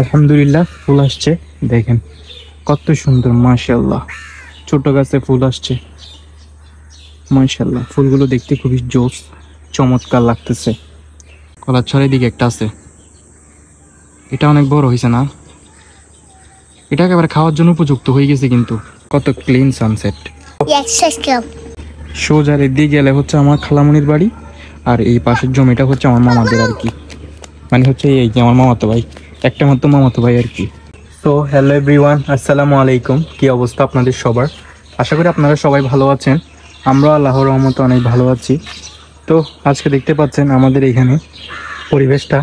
আলহামদুলিল্লাহ ফুল আসছে, দেখেন কত সুন্দর, মাশাআল্লাহ। ছোট গাছে ফুল আসছে, মাশাআল্লাহ। ফুলগুলো দেখতে খুবই জোস, চমৎকার লাগতেছে। কলার দিকে একটা আছে, এটা অনেক বড় হয়েছে না, এটা একেবারে খাওয়ার জন্য উপযুক্ত হয়ে গেছে। কিন্তু কত ক্লিন সানসেট। সোজার এদিকে গেলে হচ্ছে আমার খালামনির বাড়ি, আর এই পাশের জমিটা হচ্ছে আমার মামাদের আর কি। মানে হচ্ছে এই যে আমার মামাতো ভাই, একটা মাত্র মামাতো ভাই আর কি। তো হ্যালো এভরিওয়ান, আসসালামু আলাইকুম। কি অবস্থা আপনাদের সবার? আশা করি আপনারা সবাই ভালো আছেন। আমরা আল্লাহর রহমতে অনেক ভালো আছি। তো আজকে দেখতে পাচ্ছেন আমাদের এখানে পরিবেশটা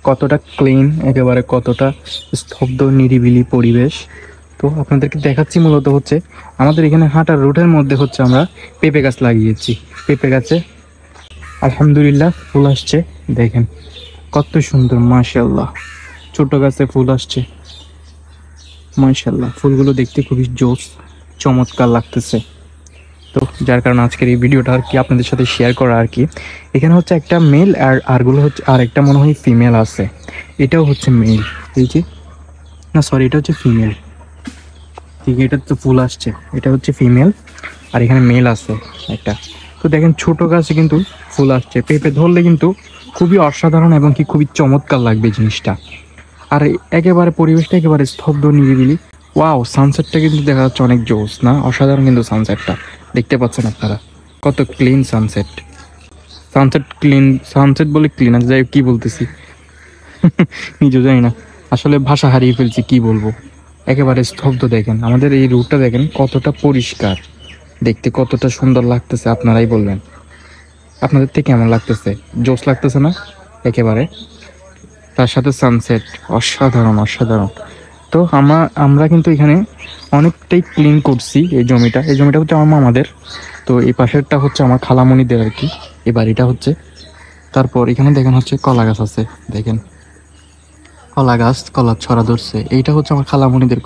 কতটা ক্লিন, একেবারে কতটা স্তব্ধ নিরিবিলি পরিবেশ। তো আপনাদেরকে দেখাচ্ছি মূলত হচ্ছে আমাদের এখানে হাঁটার রুটের মধ্যে হচ্ছে আমরা পেঁপে গাছ লাগিয়েছি। পেঁপে গাছে আলহামদুলিল্লাহ ফুল আসছে, দেখেন কত সুন্দর, মাশাআল্লাহ। ছোট গাছে ফুল আসছে, মাশাআল্লাহ। ফুলগুলো দেখতে খুবই জোস, চমৎকার লাগতেছে। তো যার কারণে আজকের এই ভিডিওটা আর কি আপনাদের সাথে শেয়ার করা আর কি। এখানে হচ্ছে একটা মেল আরগুলো হচ্ছে, আর একটা মনে হয় ফিমেল আছে। এটাও হচ্ছে মেল, এই যে, না সরি, এটা হচ্ছে ফিমেল। ঠিক, এটা তো ফুল আসছে, এটা হচ্ছে ফিমেল, আর এখানে মেল আছে একটা। তো দেখেন ছোট গাছে কিন্তু ফুল আসছে, পেঁপে ধরলে কিন্তু খুবই অসাধারণ এবং কি খুবই চমৎকার লাগবে জিনিসটা। আর একেবারে পরিবেশটা একেবারে স্তব্ধ নিরিবিলি। ওয়াও, সানসেটটা কিন্তু দেখা যাচ্ছে অনেক জোস না, অসাধারণ কিন্তু সানসেটটা দেখতে পাচ্ছেন আপনারা। কত clean sunset, sunset clean, sunset বলে ক্লিন আছে, যাই কি বলতেছি নিজেও জানি না, আসলে ভাষা হারিয়ে ফেলছি, কি বলবো। একেবারে স্তব্ধ। দেখেন আমাদের এই রুটটা, দেখেন কতটা পরিষ্কার, দেখতে কতটা সুন্দর লাগতেছে, আপনারাই বলবেন আপনাদের থেকে কেমন লাগতেছে? জোস লাগতেছে না একেবারে? তার সাথে সানসেট অসাধারণ, অসাধারণ। তো আমরা কিন্তু এখানে অনেকটাই ক্লিন করছি এই জমিটা। এই জমিটা হচ্ছে আমার মামাদের, তো এই পাশেরটা হচ্ছে আমার খালামণিদের আর কি, এই বাড়িটা হচ্ছে। তারপর এখানে দেখেন হচ্ছে কলা গাছ আছে, দেখেন কলা গাছ, কলার ছড়া ধরছে। এইটা হচ্ছে আমার খালামণিদের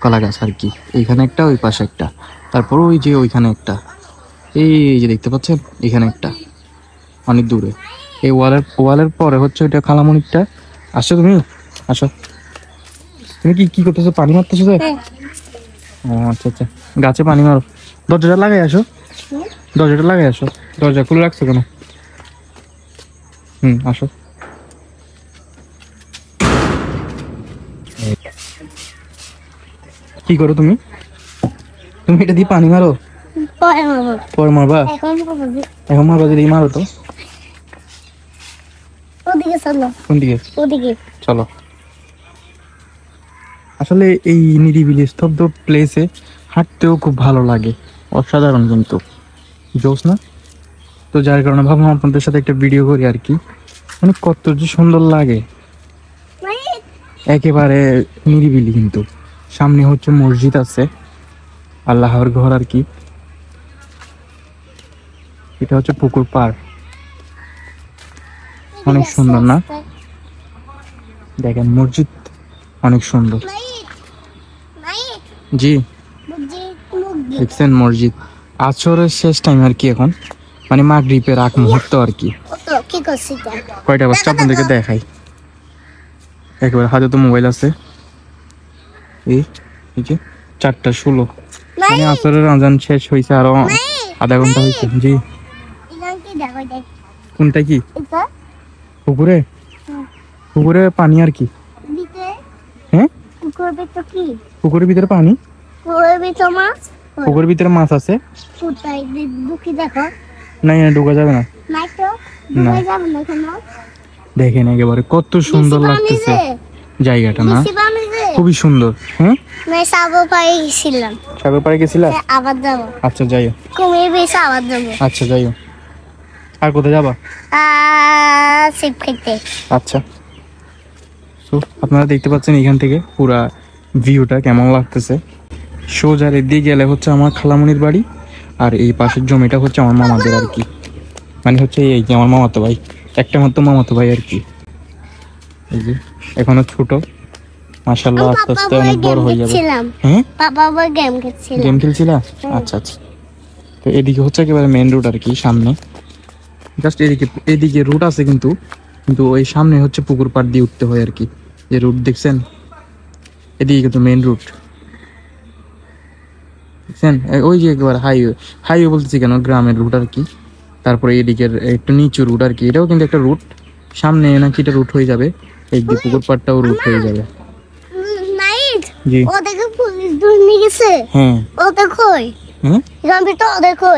কলা গাছ আর কি। এইখানে একটা, ওই পাশে একটা, তারপর ওই যে ওইখানে একটা, এই যে দেখতে পাচ্ছেন এখানে একটা, অনেক দূরে। এই ওয়ালের পরে হচ্ছে ওইটা খালামণিরটা। আসো তুমি, আসো। তুমি কি করতেছো? পানি মারতেছো? ও আচ্ছা আচ্ছা, গাছে পানি মারো। দরজাটা লাগাই আসো, দরজাটা লাগাই আসো। দরজা খুলে রাখছো কেন? আসো। কি করো তুমি? তুমি এটা দিয়ে পানি মারো? পরে মারবা? এখন মারবা? যদি মারো তো কোন দিকে? চলো। আসলে এই নিরিবিলি স্তব্ধ প্লেসে হাঁটতেও খুব ভালো লাগে, অসাধারণ কিন্তু জোস না? তো যার কারণে ভাবলাম আপনাদের সাথে একটা ভিডিও করি আর কি। মানে কত যে সুন্দর লাগে, একেবারে নিরিবিলি। কিন্তু সামনে হচ্ছে মসজিদ আছে, আল্লাহর ঘর আর কি। এটা হচ্ছে পুকুর পাড়, অনেক সুন্দর না? দেখেন মসজিদ অনেক সুন্দর। জি, দেখছেন মসজিদ। আসরের শেষ টাইম আর কি এখন, মানে মাগরিবের আগ মুহূর্ত আর কি। কয়টা বাজছে আপনাদেরকে দেখাই, একেবারে হাতে তো মোবাইল আছে। এই যে 4:16, মানে আসরের আজান শেষ হয়েছে, আরো আধা ঘন্টা হয়েছে। জি, কোনটা? কি পুকুরে? পুকুরে পানি আর কি। হ্যাঁ, পুকুরের ভিতরে পানি, পুকুরের ভিতরে মাছ আছে। না, ঢোকা যাবে না। দেখেন একেবারে কত সুন্দর লাগতেছে জায়গাটা না? খুবই সুন্দর। হ্যাঁ, সাগর পাড়ে গেছিলাম, আবার যাবো। আচ্ছা যাইও, আবার যাবো। আচ্ছা যাইও। আর কোথায় যাবা? আচ্ছা। তো আপনারা দেখতে পাচ্ছেন এখান থেকে পুরা ভিউটা কেমন লাগতেছে। সোজার এদিকে গেলে হচ্ছে আমার খালামনির বাড়ি, আর এই পাশের জমিটা হচ্ছে আমার মামাদের আর কি। মানে হচ্ছে এই যে আমার মামাতো ভাই, একটা মাত্র মামাতো ভাই আর কি। এই যে এখনো ছোট, মাশাআল্লাহ, আস্তে আস্তে অনেক বড় হয়ে যাবে। হ্যাঁ, গেম খেলছিলা? আচ্ছা আচ্ছা। তো এদিকে হচ্ছে একেবারে মেইন রোড আর কি, সামনে জাস্ট এদিকে রুট আছে, কিন্তু ওই সামনে হচ্ছে পুকুর পাড় দিয়ে উঠতে হয় আর কি। এই রুট দেখছেন, এদিকে কিন্তু মেইন রুট দেখছেন। ওই যে একবার হাইওয়ে, হাইওয়ে বলতেছি কেন, গ্রামের রুট আর কি। তারপরে এদিকের একটু নিচু রুট আর কি, এটাও কিন্তু একটা রুট। সামনে নাকি এটা রুট হয়ে যাবে, এই যে পুকুর পাড়টাও রুট হয়ে যাবে। জি ও দেখো পুলিশ ধরে নিয়ে গেছে। হ্যাঁ ও দেখো হ্যাঁ, গ্রামে তো দেখো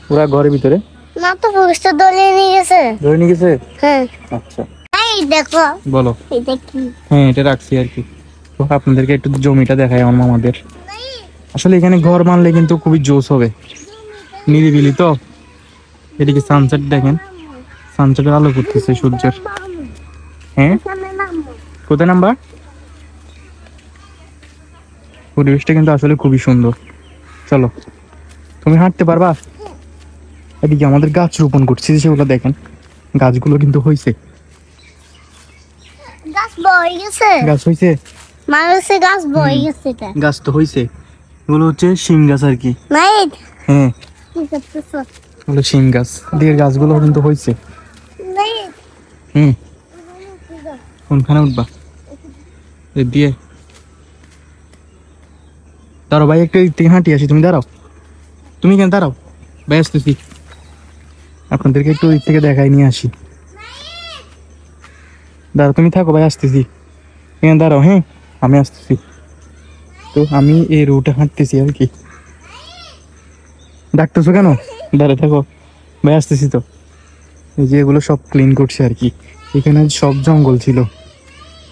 পুরা ঘরের ভিতরে না, তো পুলিশ তো ধরে নিয়ে গেছে। ধরে নিয়ে গেছে। হ্যাঁ আচ্ছা এই দেখো, বলো। এটা কি? হ্যাঁ এটা রাখছি আর কি। তো আপনাদেরকে একটু জমিটা দেখাই আমার মামাদের। আসলে এখানে ঘর বানলে কিন্তু খুবই জোশ হবে, নিরিবিলি তো। এদিকে সানসেট দেখেন, সানসেটের আলো করতেছে সূর্যের। হ্যাঁ কোথায় নাম্বার? পরিবেশটা কিন্তু আসলে খুবই সুন্দর। চলো, তুমি হাঁটতে পারবা? এদিকে আমাদের গাছ রোপণ করছি, সেগুলো দেখেন, গাছগুলো কিন্তু হয়েছে। গাছ বই গেছে, গাছ হয়েছে, মানুষে গাছ বই গেছে। এটা গাছ তো হয়েছে। এগুলো হচ্ছে শিম গাছ আর কি। নাই হ্যাঁ কি করতেছ? এগুলো শিম গাছ, এদিকে গাছগুলো কিন্তু হয়েছে। নাই হুম, কোনখানে উঠবা? এ দিয়ে দাঁড়াও ভাই, একটু এদিক থেকে হাঁটি আসি। তুমি দাঁড়াও, তুমি কেন দাঁড়াও, ভাই আসতেছি। আপনাদেরকে একটু ওই থেকে দেখাই নিয়ে আসি। দাঁড়াও, তুমি থাকো ভাই, আসতেছি। এখানে দাঁড়াও, হ্যাঁ আমি আসতেছি। তো আমি এই রুটে হাঁটতেছি আর কি। ডাকতেছো কেন? দাঁড়ায় থাকো ভাই, আসতেছি তো। এই যে এগুলো সব ক্লিন করছে আর কি। এখানে সব জঙ্গল ছিল,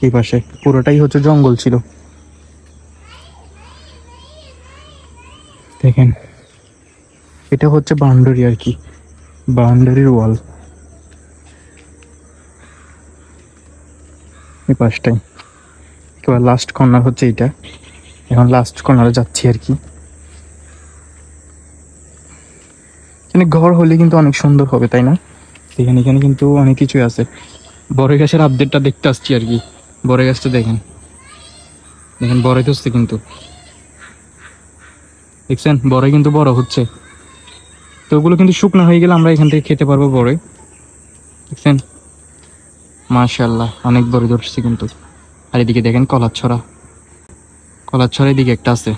এই পাশে পুরোটাই হচ্ছে জঙ্গল ছিল। দেখেন, এটা হচ্ছে বাউন্ডারি আর কি, বাউন্ডারির ওয়াল এই পাশটাই। এবার লাস্ট কর্নার হচ্ছে এটা, এখন লাস্ট কর্নারে যাচ্ছি আর কি। এখানে ঘর হলে কিন্তু অনেক সুন্দর হবে, তাই না? এখানে এখানে কিন্তু অনেক কিছুই আছে। বড় গাছের আপডেটটা দেখতে আসছি আর কি। বড় গাছটা দেখেন, দেখেন বড়ই তো হচ্ছে কিন্তু, দেখছেন বড়ই কিন্তু বড় হচ্ছে। তো ওগুলো কিন্তু শুকনো হয়ে গেলে আমরা এখান থেকে খেতে পারবো বড়ই, দেখছেন। মাশাআল্লাহ অনেক বড় ধরছে কিন্তু। আর এদিকে দেখেন কলার ছড়া, কলার ছড়া এদিকে একটা আছে,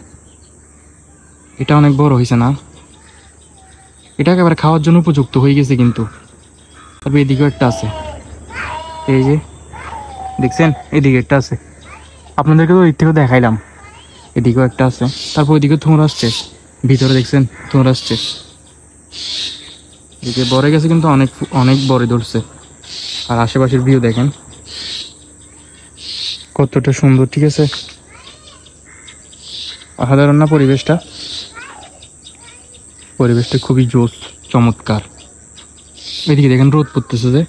এটা অনেক বড় হয়েছে না? এটা একেবারে খাওয়ার জন্য উপযুক্ত হয়ে গেছে কিন্তু। তবে এদিকেও একটা আছে, এই যে দেখছেন এদিকে একটা আছে, আপনাদেরকে তো ওই থেকেও দেখাইলাম। এদিকেও একটা আছে, তারপর ওইদিকে থুঁড় আসছে, ভিতরে দেখছেন থুঁড় আসছে। এদিকে বড় গেছে কিন্তু অনেক অনেক বড় ধরছে। আর আশেপাশের ভিউ দেখেন কতটা সুন্দর, ঠিক আছে? অসাধারণ না পরিবেশটা? পরিবেশটা খুবই জোস, চমৎকার। এদিকে দেখেন রোদ পড়তেছে, যে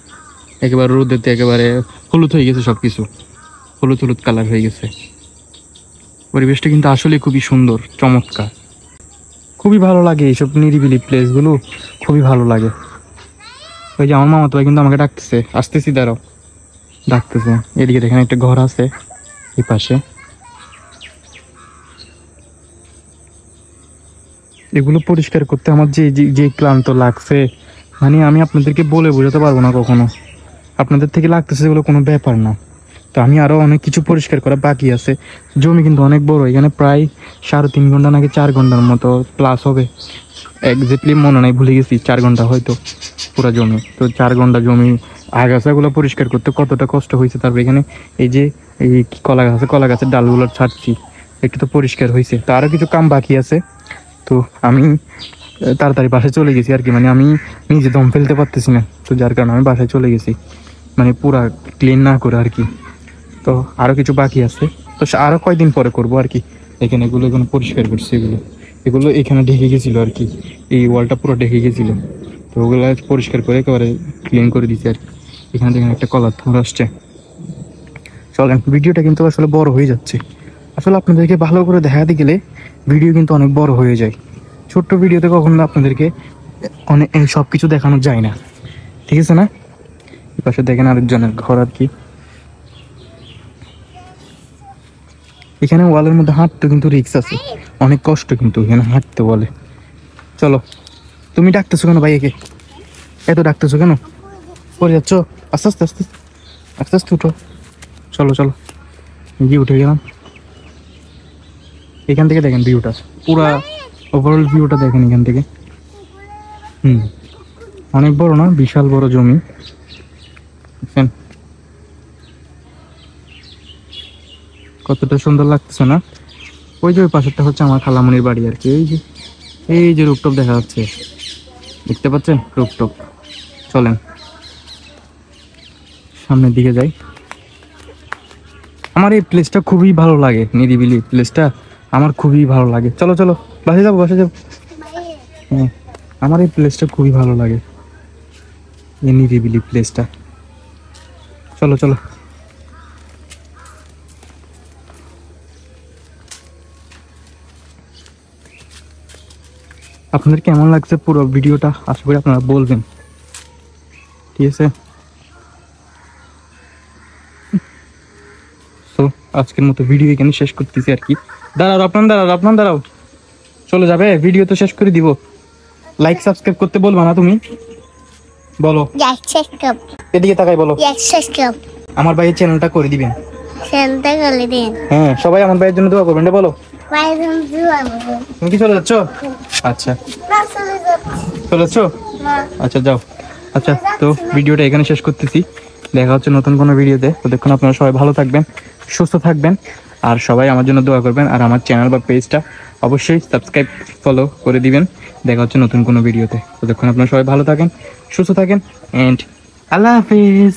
একেবারে রোদেতে একেবারে হলুদ হয়ে গেছে, সব কিছু হলুদ হলুদ কালার হয়ে গেছে। পরিবেশটা কিন্তু আসলে খুবই সুন্দর, চমৎকার, খুবই ভালো লাগে এইসব নিরিবিলি প্লেসগুলো, খুবই ভালো লাগে। ওই যে আমার মামা তো কিন্তু আমাকে ডাকতেছে, আসতেছি দাঁড়াও, ডাকতেছে। এদিকে দেখেন একটা ঘর আছে এই পাশে। এগুলো পরিষ্কার করতে আমার যে যে ক্লান্ত লাগছে, মানে আমি আপনাদেরকে বলে বোঝাতে পারবো না কখনো। আপনাদের থেকে লাগতেছে এগুলো কোনো ব্যাপার না। তো আমি আরও অনেক কিছু পরিষ্কার করা বাকি আছে। জমি কিন্তু অনেক বড়, এখানে প্রায় 3.5 ঘন্টা নাকি 4 ঘন্টার মতো প্লাস হবে, একজাক্টলি মনে নাই, ভুলে গেছি। 4 ঘন্টা হয়তো পুরো জমি। তো 4 ঘন্টা জমি আগাছাগুলো পরিষ্কার করতে কতটা কষ্ট হয়েছে। তারপর এখানে এই যে এই কলা গাছ আছে, কলা গাছের ডালগুলো ছাড়ছি, একটু তো পরিষ্কার হয়েছে। তো আরও কিছু কাম বাকি আছে। তো আমি তাড়াতাড়ি বাসায় চলে গেছি আর কি, মানে আমি নিজে দম ফেলতে পারতেছি না, তো যার কারণে আমি বাসায় চলে গেছি, মানে পুরা ক্লিন না করে আর কি। তো আরও কিছু বাকি আছে, তো আরও কয়দিন পরে করবো আর কি। এখানে এগুলো এখানে পরিষ্কার করছি, এগুলো এগুলো এখানে ঢেকে গেছিলো আর কি, এই ওয়ালটা পুরো ঢেকে গেছিলো। তো ওগুলো পরিষ্কার করে একেবারে ক্লিন করে দিচ্ছি আর কি। এখানে দেখেন একটা কলার থুর আসছে। চলেন, ভিডিওটা কিন্তু আসলে বড় হয়ে যাচ্ছে। আসলে আপনাদেরকে ভালো করে দেখাতে গেলে ভিডিও কিন্তু অনেক বড় হয়ে যায়। ছোট্ট ভিডিওতে কখনো আপনাদেরকে অনেক সব কিছু দেখানো যায় না, ঠিক আছে না? এই পাশে দেখেন আরেকজনের ঘর আর কি। এখানে ওয়ালের মধ্যে হাঁটতে কিন্তু রিস্ক আছে, অনেক কষ্ট কিন্তু এখানে হাঁটতে বলে। চলো, তুমি ডাকতেছো কেন ভাইয়াকে? এত ডাকতেছো কেন? পড়ে যাচ্ছ? আস্তে আস্তে আস্তে আস্তে আস্তে উঠো, চলো চলো। এই যে উঠে গেলাম, এখান থেকে দেখেন ভিউটা, পুরা ওভারঅল ভিউটা দেখেন এখান থেকে। অনেক বড় না, বিশাল বড় জমি, দেখেন কতটা সুন্দর লাগতেছে না? ওই যে ওই পাশেরটা হচ্ছে আমার খালামণির বাড়ি আর কি। এই যে রুপটপ দেখা যাচ্ছে, দেখতে পাচ্ছেন রুপটপ। চলেন সামনের দিকে যাই। আমার এই প্লেসটা খুবই ভালো লাগে, নিরিবিলি প্লেসটা আমার খুবই ভালো লাগে। চলো চলো বাসে যাবো, বাসে যাবো। হ্যাঁ, আমার এই প্লেসটা খুবই ভালো লাগে, এই নিরিবিলি প্লেসটা। চলো চলো। আপনাদের কেমন লাগছে পুরো ভিডিওটা, আশা করি আপনারা বলবেন, ঠিক আছে? তো আজকের মতো ভিডিও এখানে শেষ করতেছি আর কি। দাঁড়াও আপনার দাঁড়াও, চলে যাবে, ভিডিও তো শেষ করে দিব। লাইক সাবস্ক্রাইব করতে বলবা না তুমি? বলো, subscribe. এদিকে তাকাই বলো। subscribe. আমার ভাইয়ের চ্যানেলটা করে দিবেন। Santa করে দিন। হ্যাঁ, সবাই আমার ভাইয়ের জন্য দোয়া করবেন, এটা বলো। বাইরে যাবো। তুমি কি চলে যাচ্ছ? আচ্ছা, না চলে যাচ্ছি। চলে যাচ্ছ? না। আচ্ছা যাও। আচ্ছা, তো ভিডিওটা এখানে শেষ করতেছি। দেখা হচ্ছে নতুন কোনো ভিডিওতে। ততক্ষণ আপনারা সবাই ভালো থাকবেন, সুস্থ থাকবেন, আর সবাই আমার জন্য দোয়া করবেন। আর আমার চ্যানেল বা পেজটা অবশ্যই সাবস্ক্রাইব ফলো করে দিবেন। দেখা হচ্ছে নতুন কোনো ভিডিওতে। ততক্ষণ আপনারা সবাই ভালো থাকেন, সুস্থ থাকেন, এন্ড আল্লাহ হাফিজ।